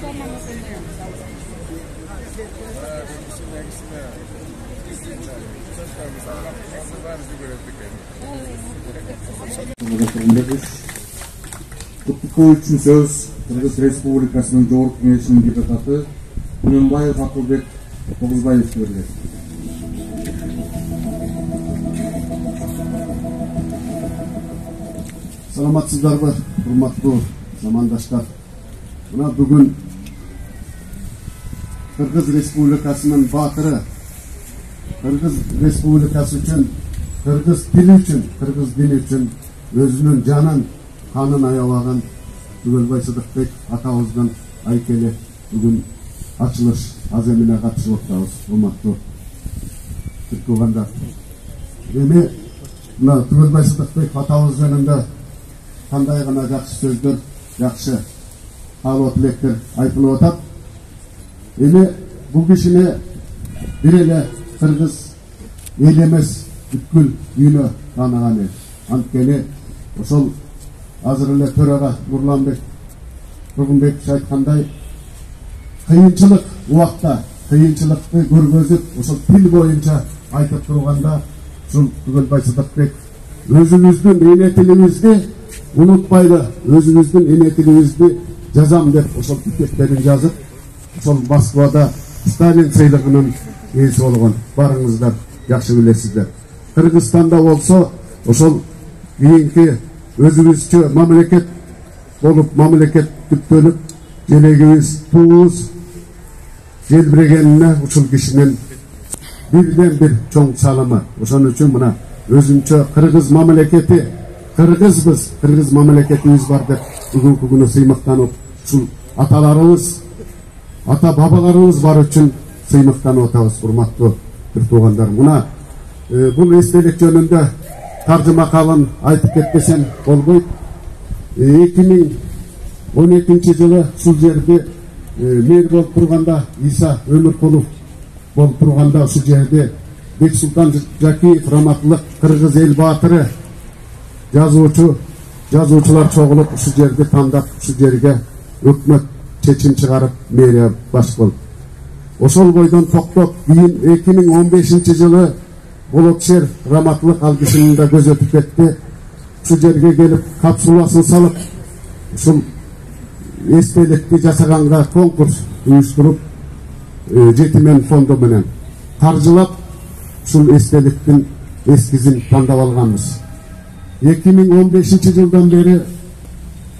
Құттықтау үшін сөз Қырғыз Республикасының Жогорку Кеңешінің депутаты Күнөнбаев Акылбек Тогузбаевке беріледі. Саламатсыздарбы, урматтуу замандаштар. Мына бүгүн Кыргыз Республикасынын баатыры, Кыргыз Республикасы үчүн, кыргыз тили үчүн, кыргыз дини үчүн өзүнүн жанын, канын аябаган Түгөлбай Сыдыкбек атабыздын айкели бүгүн ачылыш аземине катышып отурабыз. Урматтуу туугандар. Эми мына Түгөлбай Сыдыкбек атабыз жөнүндө кандай гана жакшы сөздөр, жакшы каалоо тилектер айтылып атат. Эми бул кишине бир эле кыргыз эл эмес, бүткүл дүйнө тааныган эл. Анткени ошол азыр эле төрага Нурланбек Тургунбеков айткандай, кыйынчылык убакта кыйынчылыкты көргөзүп, ошол тил боюнча айтып турганда, ушул Түгөлбай Сыдыкбек өзүбүздүн эне тилибизди унутпайлы, өзүбүздүн эне тилибизди жазам деп ошол китептерин жазып, ошол Москвада Сталин сыйлыгынын ээси болгон. Барыңыздар, жакшы билесиздер. Кыргызстанда болсо ошол кийинки өзүбүзчө мамлекет болуп, мамлекет түптөлүп, желегибиз, туубуз желбирегенине ушул кишинин бирден бир чоң салымы. Ошон үчүн мына өзүнчө кыргыз мамлекети, кыргызбыз, кыргыз мамлекетибиз бар деп бүгүнкү күнү сыймыктанып, ушул аталарыбыз, ата бабаларыбыз бар үчүн сыймыктанып атабыз, урматтуу бир туугандар. Мына бул эстелик жөнүндө таржыма калын айтып кетпесем болбойт. 2012 жылы ушул жерде мэр болуп турганда, Иса Өмүркулов болуп турганда, ушул жерде Бексултан Жакиев раматтылык кыргыз эл баатыры, жазуучулар чогулуп ушул жерди тандап, ушул жерге өкмөт чечим чыгарып мэрия баш болуп. Ошол бойдон токтоп, кийин 2015 жылы Болотшер раматтылык ал кишинин да көзөтүп кетти. Ушул жерге келип капсуласын салып, ушул эстеликти жасаганга конкурс уюштуруп, жетимен фонду менен каржылап, ушул эстеликтин эскизин тандап алганбыз. 2015 жылдан бери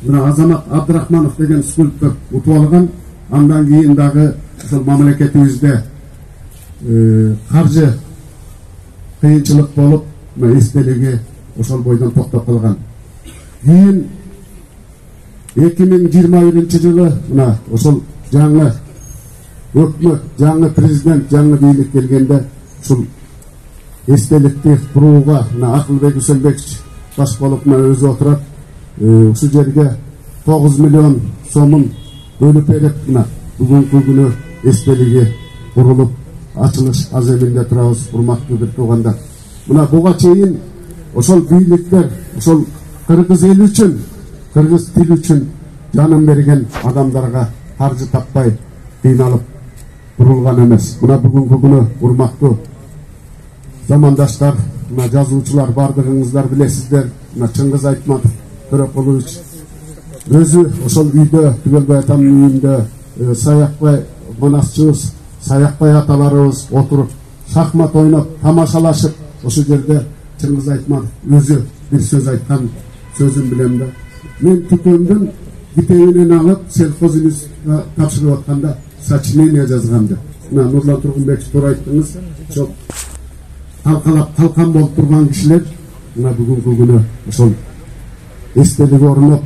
мына Азамат Абдрахманов деген скульптор утуп алган. Андан кийин дагы ушул мамлекетибизде каржы кыйынчылык болуп, эстелиги ошол бойдон токтоп калган. Кийин 2021 жылы мына ошол жаңы өкмөт, жаңы президент, жаңы бийлик келгенде ушул эстеликти курууга мына Акылбек Үсөнбекович баш болуп өзү отурат. Ушул жерге 9 миллион сомун бөлүп берип, мына бүгүнкү күнү эстелиги курулуп, ачылыш аземинде турабыз, урматтуу бир туугандар. Мына буга чейин ошол бийликтер, ошол кыргыз эл үчүн, кыргыз тил үчүн жанын берген адамдарга каржы таппай кыйналып курулган эмес. Мына бүгүнкү күнү урматтуу замандаштар, мына жазуучулар бардыгыңыздар билесиздер. Мына Чыңгыз Айтматов Төрөкулович өзү ошол үйдө, Түгөлбай атамдын үйүндө Саякбай манасчыбыз, Саякбай аталарыбыз отуруп, шахмат ойноп, тамашалашып, ошол жерде Чыңгыз Айтматов өзү бир сөз айткан сөзүн билем да. Мен түкөмдүн китебинен алып, сельхозинститутка тапшырып атканда сочинение жазгам деп. Мына Нурлан Тургунбеков туура айттыңыз. Ошол талкан болуп турган кишилер мына бүгүнкү күнү ошол эстелик орноп,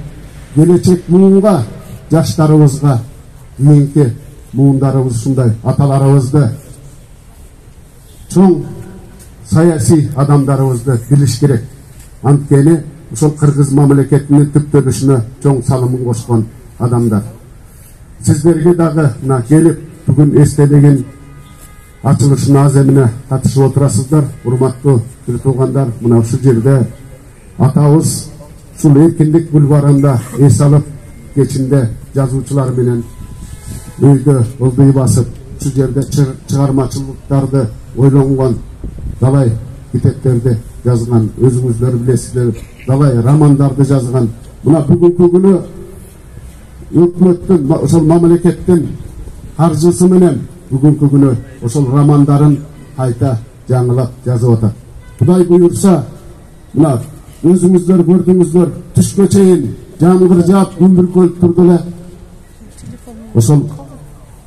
келечек муунга, жаштарыбызга, кийинки муундарыбыз ушундай аталарыбызды, чоң саясий адамдарыбызды билиш керек. Анткени ошол кыргыз мамлекетинин түптөлүшүнө чоң салымын кошкон адамдар. Сиздерге дагы мына келип бүгүн эстелигин ачылышына аземине катышып отурасыздар. Урматтуу бир туугандар, мына ушул жерде атабыз ушул Эркиндик бульварында эс алып кечинде жазуучулар менен өйдө ылдый басып şu жерде чыгармачылыктарды ойлонгон далай китептерди жазган, өзүңүздөр билесиздер, далай романдарды жазган. Мына бүгүнкү күнү өкмөттүн, ошол мамлекеттин каржысы менен бүгүнкү күнү ошол романдарын кайта жаңылап жазып атат. Кудай буйрса, мына өзүңүздөр көрдүңүздөр, түшкө чейин жамгыр жаап, күн бүркөлүп турду эле. Ошол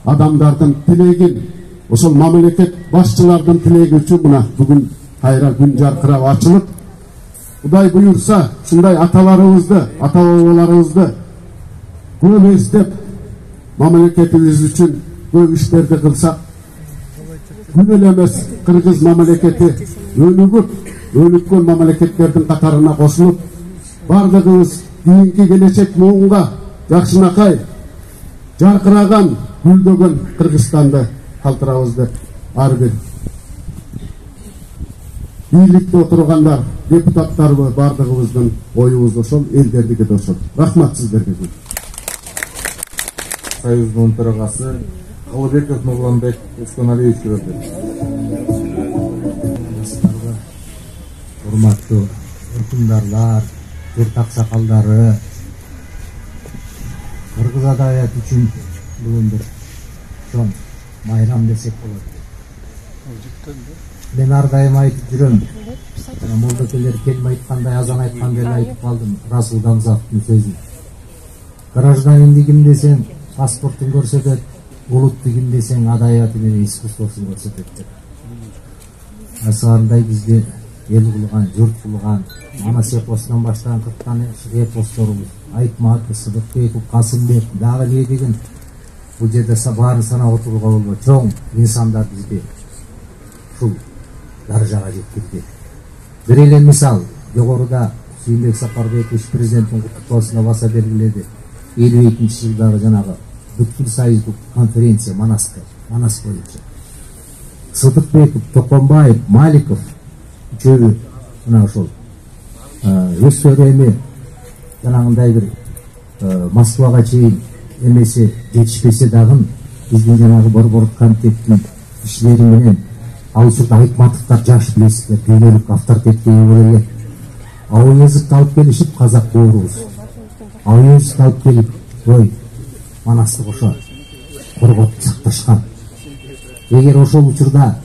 адамдардын тилегин, ошол мамлекет башчылардын тилеги үчүн мына бүгүн кайра күн жаркырап ачылып, Кудай буйрса, ушундай аталарыбызды, ата-бабаларыбызды көп эстеп, мамлекетибиз үчүн көп иштерди кылсак, күн эле эмес кыргыз мамлекети өнүккөн мамлекеттердин катарына кошулуп, бардыгыбыз кийинки келечек муунга жакшынакай жаркыраган, гүлдөгөн Кыргызстанды калтырабыз деп ар бир бийликте отургандар, депутаттарбы бардыгыбыздын оюбуз ошол, элдердики да ошол. Рахмат сиздерге. Союздун төрагасы Калыбеков Нурланбек Эсконалиевичке берди. Урматтуу өкүмдарлар, журт аксакалдары, кыргыз адабияты үчүн бүгүн бир чоң майрам десек болот. Мен ар дайым айтып жүрөм. Молдокелер келме айткандай, азан айткандай эле айтып калдым Расул Гамзатовдун сөзүн. Гражданинди ким десең, паспортун көрсөтөт, улутту ким десең, адабияты менен искусствосун көрсөтөт деп. Асырандай бизди эл кылган, журт кылган, Манас эпосунан баштаган 40 эпосторубуз, Айтматов, Сыдыкбеков, Касымбек, дагы не деген бул жерде баарын санап отурууга болбойт. Чоң инсандар бизди ушул даражага жеткирди. Бир эле мисал, жогоруда Сүйүнбек Сапарбекович президенттин куттуктоосунда баса белгиледи. 52-жылдагы жанагы бүткүл союздук конференция Манас боюнча. Сыдыкбеков, Токонбаев, Маликов үчөө мына ошол өздөрү эми жанагындай бир Москвага чейин эмеси жетишпесе дагы биздин жанагы борбордук комитеттин кишилери менен ал учурда Айтматовдор жаш билесиздер, дүйнөлүк авторитетке ээ боло элек. Ауезовду алып келишип, казак боорубуз. Ауезовду алып келип, ой, Манасты кошо коргоп сакташкан. Эгер ошол учурда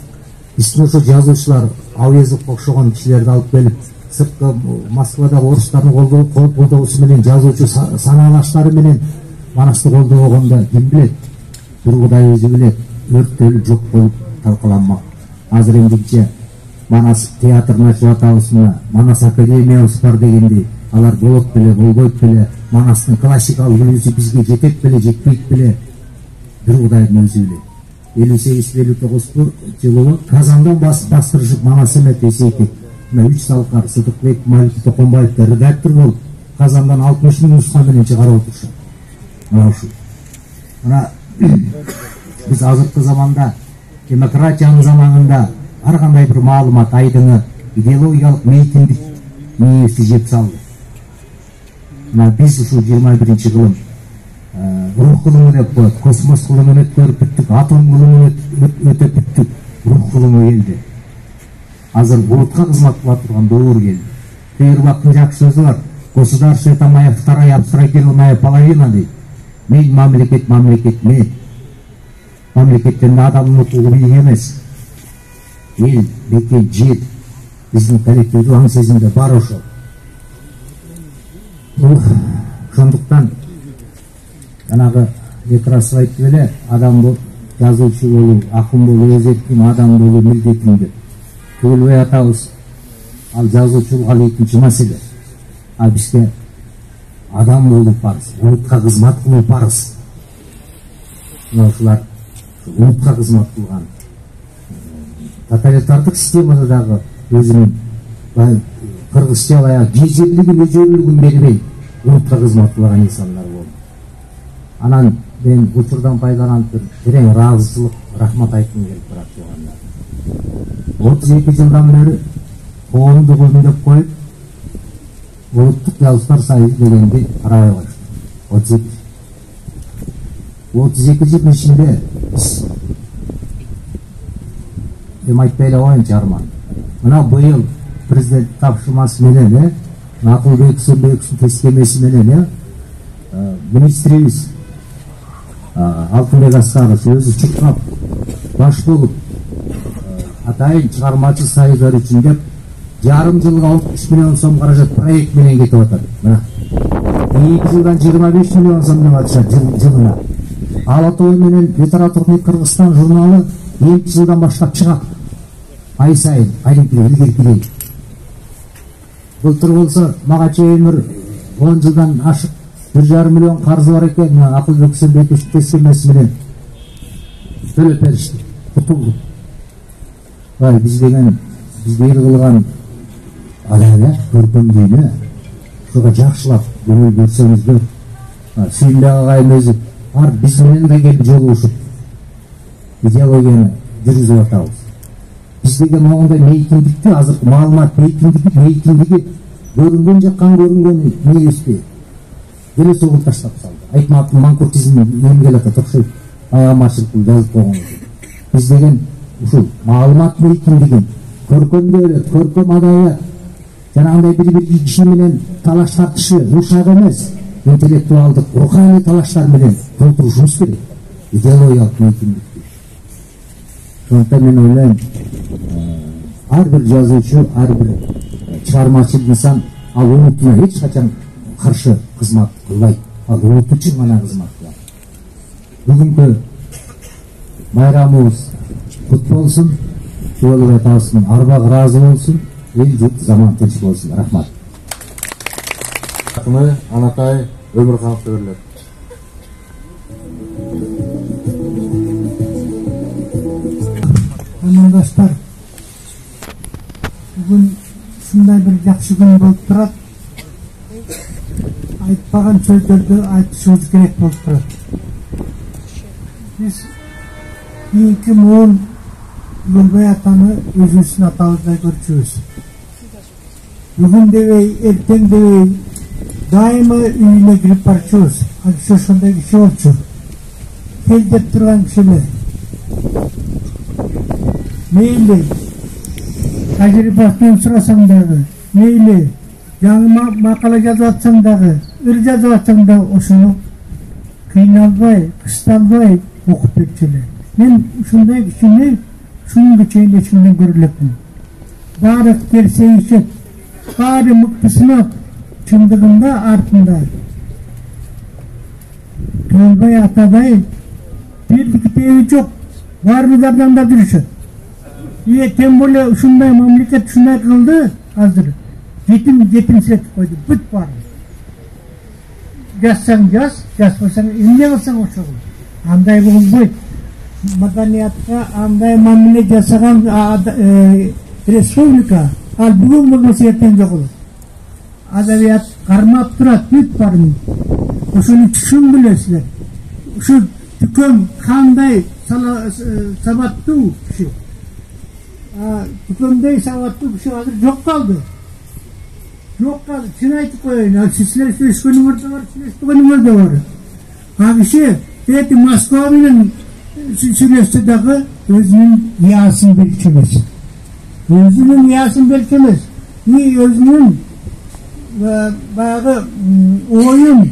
биздин ошо жазуучулар Ауезовго окшогон кишилерди алып келип, сырткы Москвадагы орустардын колдоосу менен жазуучу санаалаштары менен Манасты колдобогондо ким билет? Бир Кудай өзү билет, өрттөлүп жок болуп талкаланмак. Азыр эмдикче Манас театрын ачып атабызмы, Манас академиябыз бар дегендей, алар болот беле, болбойт беле, Манастын классикалык үлгүсү бизге жетет беле, жетпейт беле, бир Кудайдын өзү билет. 58-59 жылы Казандан бастырышып Манас эмет эсейтек. Мына 3 салкар Сыдыкбек, Малик, Токонбаевдер редактор болуп, Казандан 60 миң нуска менен чыгарып отурушат. Мына ушул. Мына биз азыркы заманда, демократиянын заманында ар кандай бир маалымат айдыңы идеологиялык мейтиндик нефти жеп салды. Мына биз ушул 21-чи кылым рух кылымы деп коет, космос кылымын өткөрүп бүттүк, атом кылымын өтөп бүттүк, рух кылымы келди. Азыр булутка кызмат кыла турган доор келди. Фейербактын жакшы сөзү бар. Государство это моя вторая абстрагированная половина дейт. Мен мамлекет, мен. Мамлекеттен адамдын укугу бийик эмес. Эл, бекет, жер, биздин коллективдүү аң сезимде бар ошол. Ошондуктан жанагы Некрасов айтты эле, адам болуп, жазуучу болуу, акын болуу, өз эркин адам болуу милдетим деп. Түгүлбөй атабыз, ал жазуучулукка экинчи маселе. А бизге адам болуп барыз, улутка кызмат кылып барыз. Мына ушулар улутка кызмат кылган. Тоталитардык системада дагы өзүнүн кыргызча баягы жежерлигин, өжөрлүгүн бербей улутка кызмат кылган инсандар болду. Анан мен учурдан пайдаланып терең ыраазычылык, рахмат айткым келип турат туугандар. 32 жылдан бери коомду көздөп коюп, улуттук жазуучулар союзу дегенди карабай баштады. 32 жылдын ичинде биз эми айтпай эле коеюнчу Арман. Мына быйыл президент тапшырмасы менен Акылбек Үсөнбековдун тескемеси менен министрибиз Алтынбек Аскарович өзү чуркап баш болуп атайын чыгармачы союздар үчүн деп жарым жылга 63 миллион сом каражат проект менен кетип атат. Мына 2 жылдан 25 миллион сом деп атышат жылына. Ала Той менен литературный Кыргызстан журналы 2 жылдан баштап чыгат. Ай сайын, илгиркидей. Былтыр болсо мага чейин 10 жылдан ашык 1,5 миллион карзы бар экен. Акылбек Үсөнбековдун тескемеси менен төлөп беришти. Кутулдук. Биз деген бизге эл кылган алаа көркөмдүйнү ушуга жакшылап көңүл берсеңиздер. Сүйүнбек агайым өзү бар биз менен да келип жолугушуп идеологияны жүргүзүп атабыз. Биз деген могундай мейкиндикти азыркы маалымат мейкиндиги көрүнгөн жаккан көрүнгөнү эмеспи. Деле согул таштап салды. Айтмаптын манкуртизми эми келатат окшойт. Аямачылыктын жазып койгон. Биз деген ушул маалымат мейкиндигин көркөмдөөлөт, көркөм адабият жанагындай бири киши менен талаш тартышы ушак эмес, интеллектуалдык, руханий талаштар менен толтурушубуз керек. Идеологиялык мейкиндикти. Ошондуктан мен ойлойм, ар бир жазуучу, ар бир чыгармачыл инсан ал улутуна эч качан каршы кызмат кылбайт. Ал улут үчүн гана кызмат кылат. Бүгүнкү байрамыбыз куту болсун. Чубалбай атабыздын арбагы ыраазы болсун. Эл журт заман тынч болсун. Рахмат. Акыны Анатай Өмүрхановго берилет. Замандаштар, бүгүн ушундай бир жакшы күн болуп турат. Айтпаган сөздөрдү айтышыбыз керек болуп турат. Биз кийинки муун Чубалбай атаны өзүбүздүн атабыздай көрчүбүз. Бүгүн дебей, эртең дебей дайыма үйүнө кирип барчубуз. Ошондой киши болчу. Кел деп турган кишилер. Мейли тажрыйбасын сурасаң дагы, мейли жаңы макала жазып атсаң дагы, ыр жазып атсаң дагы ошону кыйналбай, кысталбай окуп берчүлөр. Мен ушундай кишини шунга чейин эч кимден көрө элекмин. Баары терсейишет, баары мыктысына чындыгында артында. Чубалбай атадай бир китеби жок, баарыбыздардан да жүрүшөт. Тем более ушундай мамлекет ушундай кылды азыр. Жетимсиретип койду, бүт бар. Жазсаң жаз, жазбасаң эмне кылсаң ошол. Андай болбойт. Маданиятка андай мамиле жасаган республика, ал бүгүн болбосо эртең жок болот. Адабият кармап турат, бүт бар. Ошону түшүнбүлөсүздөр. Ушу түкөм кандай сабаттуу киши. Түкөмдөй сабаттуу киши азыр жок калды. Жок калды, чын айтып коеюн. Силер сөйлөшкөнүңөр да бар, сүйлөшпөгөнүңөр да бар. А киши эти Москва менен сүйлөштү дагы өзүнүн яасын белчү эмес. Өзүнүн яасын белчү эмес. Өзүнүн баягы оюн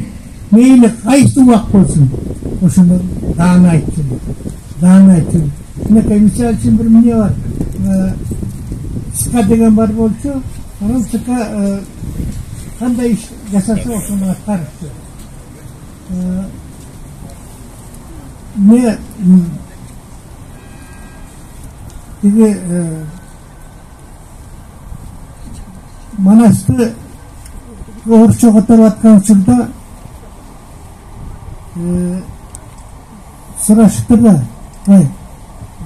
мейли кайсы убак болсун. Ошону даана айтчу. Мынакей мисалы үчүн бир эмне бар. СК деген бар болчу. Анан СК кандай иш жасаса ошону аткарыптыр. Не тиги Манасты орусча которуп аткан учурда сурашыптыр да,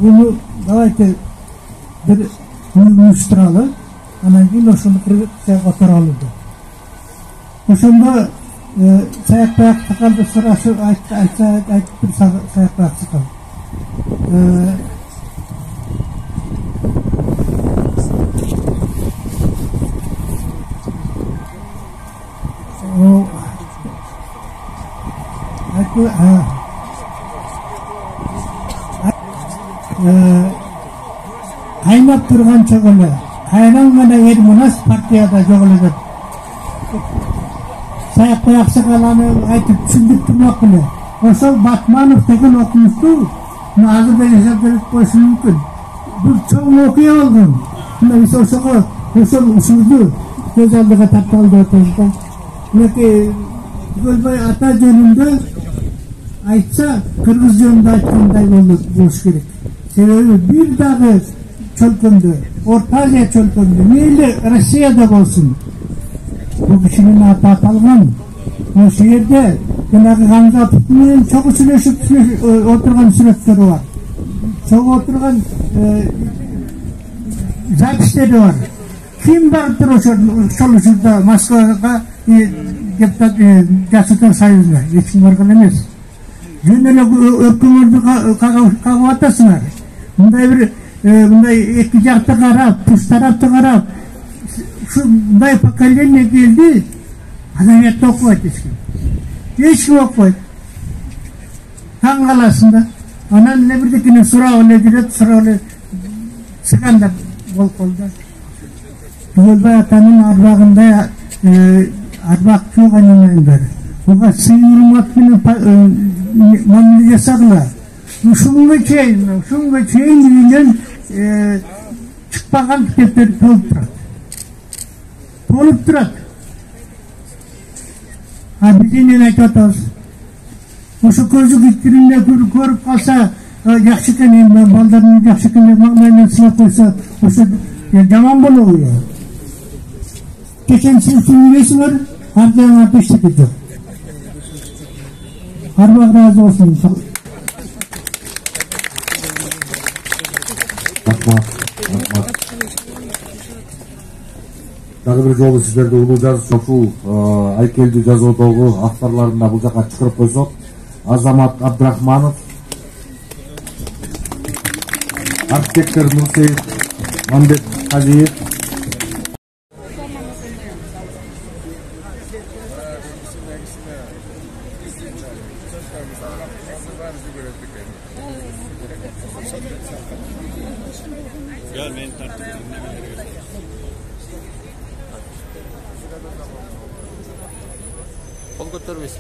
буну давайте бир уюштуралы, анан кийин ошону которолу деп. Ошондо Саякбай Сакалды сурашып айтып тур Саякбай Сакал. кайнап турган чөп эле кайран гана эр мунас партияда жок эле деп Саяқбай Ақсақаланы айтып түсіндіріп тұрмақ эле. Ошол Батманов деген окумушту азыр да жасап берип коюшу мүмкүн. Бул чоң окуя болгон. Мына биз ошол ушулду көз алдыга тарткалы деп атабыз да. Мынакей Түгөлбай ата жөнүндө айтса, кыргыз жөнүндө айткандай болуш керек. Себеби бир дагы чөлкөндө, Орта Азия чөлкөндө, мейли Россияда болсун, бул кишинин аты аталган. Ошол жерде жанагы Гамзатов менен чогуу сүйлөшүп отурган сүрөттөрү бар. Чогуу отурган запистери бар. Ким барыптыр ошол учурда Москвага депутат Жашырлар Союзуна? Эч ким барган эмес. Жөн эле өкмөттү кагып атасыңар. Мындай эки жакты карап, туш тарапты карап, ушундай поколение келди, адабиятты окубайт эч ким. Эч ким окубайт. Таң каласың да. Анан эле бирдекени сурап эле жүрөт, сурап эле сыгандап болуп калды. Түгөлбай атанын арбагында арбак жок анан буга сый-урмат менен мамиле жасадылар. Ушунга чейин үйүнөн чыкпаган китептер толуп турат. Биз эмне айтып атабыз? Ошо көзү киттиринде көрүп калса жакшы экен, балдарын жакшы экен деп маңдайынан сылап койсо, ошо жаман болобу? Кечен сиз сүйлөйсүңөр, ардаган эчтеке жок. Арбак разы болсун. Рахмат. Дагы бир жолу сиздерди улуу жазуучу ушул айкелди жазуудогу авторлорун бул жака чакырып койсок, Азамат Абдрахманов, архитектор Нурсейит Мамбет Казиев, Kol götürmüş.